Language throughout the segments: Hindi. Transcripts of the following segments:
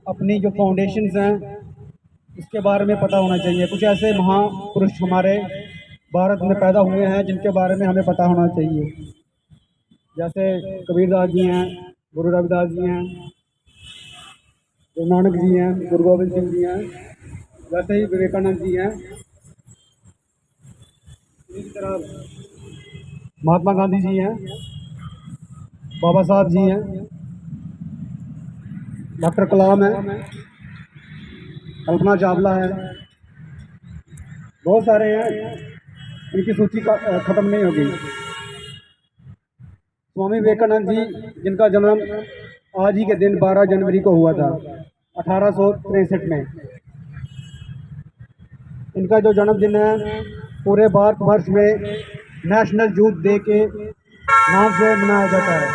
अपनी जो फाउंडेशंस हैं उसके बारे में पता होना चाहिए। कुछ ऐसे महापुरुष हमारे भारत में पैदा हुए हैं जिनके बारे में हमें पता होना चाहिए, जैसे कबीरदास जी हैं, गुरु रविदास जी हैं, गुरु नानक जी हैं, गुरु गोबिंद सिंह जी हैं, वैसे ही विवेकानंद जी हैं। इसी तरह महात्मा गांधी जी हैं, बाबा साहब जी हैं, डॉक्टर कलाम है, कल्पना चावला है, बहुत सारे हैं, इनकी सूची खत्म नहीं होगी। स्वामी विवेकानंद जी जिनका जन्म आज ही के दिन 12 जनवरी को हुआ था 1863 में। इनका जो जन्मदिन है पूरे भारतवर्ष में नेशनल यूथ डे के नाम से मनाया जाता है।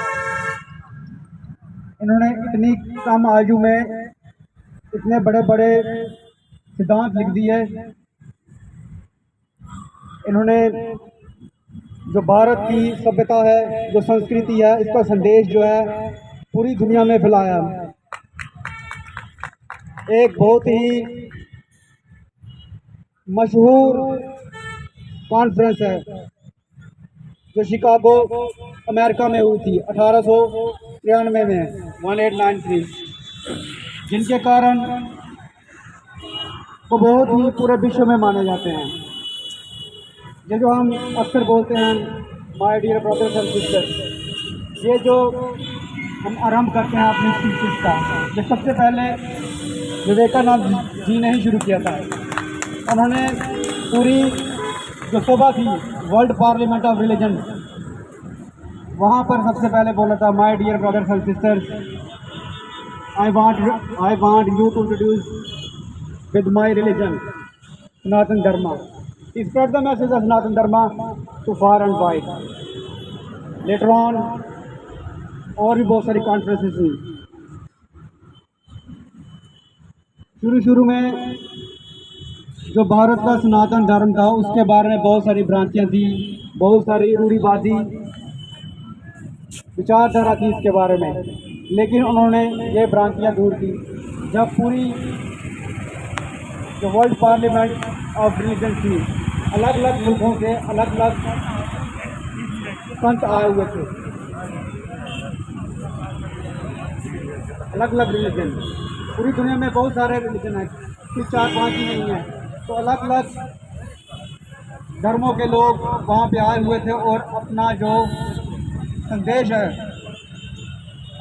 इन्होंने इतनी कम आयु में इतने बड़े बड़े सिद्धांत लिख दिए। इन्होंने जो भारत की सभ्यता है, जो संस्कृति है, इसका संदेश जो है पूरी दुनिया में फैलाया। एक बहुत ही मशहूर कॉन्फ्रेंस है जो शिकागो अमेरिका में हुई थी 1893 में 1893, जिनके कारण वो बहुत ही पूरे विश्व में माने जाते हैं। ये जो हम अक्सर बोलते हैं my dear brothers and sisters, ये जो हम आरंभ करते हैं अपनी स्पीचेस का, ये सबसे पहले विवेकानंद जी ने ही शुरू किया था। उन्होंने पूरी जो सभा थी वर्ल्ड पार्लियामेंट ऑफ रिलीजन, वहाँ पर सबसे पहले बोला था my dear brothers and sisters, I want you to introduce with my religion Sanatan Dharma, spread the message of Sanatan Dharma to far and wide. Later on और भी बहुत सारी कॉन्फ्रेंसेस हुई। शुरू में जो भारत का सनातन धर्म था उसके बारे में बहुत सारी भ्रांतियाँ थी, बहुत सारी रूढ़िवादी विचारधारा थी इसके बारे में, लेकिन उन्होंने ये भ्रांतियाँ दूर की जब पूरी जो वर्ल्ड पार्लियामेंट ऑफ रिलीजन थी, अलग अलग मुल्कों से अलग अलग संत आए हुए थे, अलग अलग रिलीजन। पूरी दुनिया में बहुत सारे रिलीजन हैं, सिर्फ 4-5 ही नहीं है। तो अलग अलग धर्मों के लोग वहाँ पे आए हुए थे और अपना जो संदेश है,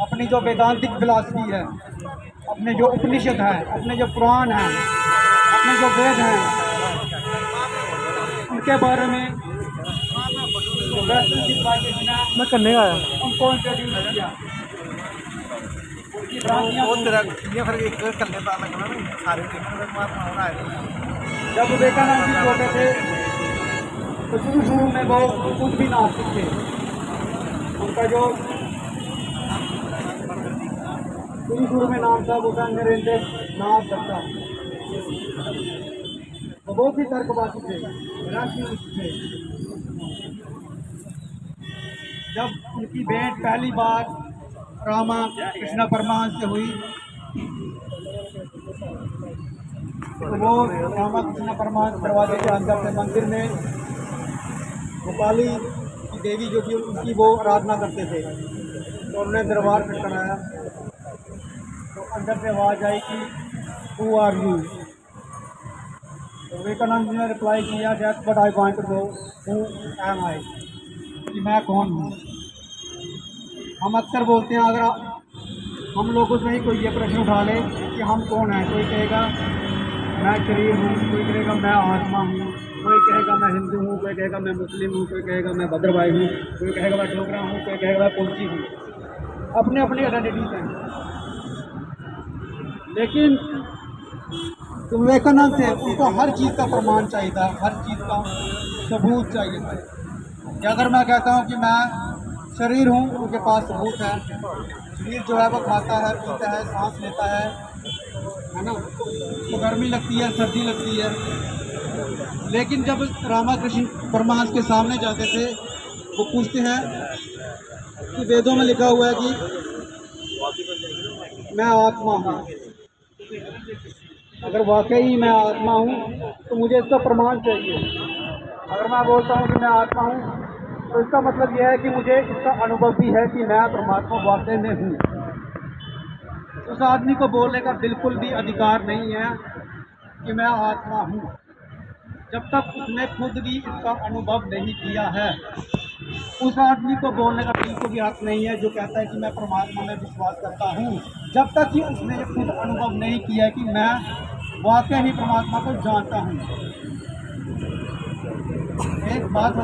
अपनी जो वेदांतिक फिलॉसफी है, अपने जो उपनिषद है, अपने जो पुराण हैं, अपने जो वेद हैं, उनके बारे में जो मैं करने आया उनको इंट्रोड्यूस किया। जब विवेकानंद जी छोटे थे तो शुरू में वो खुद भी नास्तिक थे। उनका जो शुरू में नाम था वो था नरेंद्र नाथ दत्ता। वो बहुत ही तर्कवादी थे, राष्ट्रीय थे। जब उनकी भेंट पहली बार रामा कृष्ण परमहंस से हुई तो वो रामा कृष्ण परमहंस दरवाजे के अंदर से मंदिर में गोपाली की देवी जो कि उनकी वो आराधना करते थे, तो उन्होंने दरबार खटखटाया तो अंदर से आवाज़ आई कि हु आर यू। तो विवेकानंद जी ने रिप्लाई किया that's what I want to know, who am I, कि मैं कौन हूँ। हम अक्सर बोलते हैं, अगर हम लोगों से ही कोई ये प्रश्न उठा ले कि हम कौन हैं, कोई कहेगा मैं शरीर हूँ, कोई कहेगा मैं आत्मा हूँ, कोई कहेगा मैं हिंदू हूँ, कोई कहेगा मैं मुस्लिम हूँ, कोई कहेगा मैं भद्रभाई हूँ, कोई कहेगा मैं डोगरा हूँ, कोई कहेगा मैं पुंची हूँ। अपने अपनी आइडेंटिटीज हैं। लेकिन तो विवेकानंद थे, उनको हर चीज़ का प्रमाण चाहिए था, हर चीज़ का सबूत चाहिए था। कि अगर मैं कहता हूँ कि मैं शरीर हूँ, उनके पास सबूत है। शरीर जो है वो खाता है, पीता है, सांस लेता है ना, तो गर्मी लगती है, सर्दी लगती है। लेकिन जब रामाकृष्ण परमहंस के सामने जाते थे, वो पूछते हैं कि वेदों में लिखा हुआ है कि मैं आत्मा हूँ, अगर वाकई मैं आत्मा हूँ तो मुझे इसका प्रमाण चाहिए। अगर मैं बोलता हूँ कि मैं आत्मा हूँ तो इसका मतलब यह है कि मुझे इसका अनुभव भी है कि मैं परमात्मा वाकई में हूँ। उस आदमी को बोलने का बिल्कुल भी अधिकार नहीं है कि मैं आत्मा हूँ, जब तक उसने खुद भी इसका अनुभव नहीं किया है। उस आदमी को बोलने का बिल्कुल भी हक नहीं है जो कहता है कि मैं परमात्मा में विश्वास करता हूँ, जब तक कि उसने ये खुद अनुभव नहीं किया है कि मैं वाकई ही परमात्मा को जानता हूँ। एक बात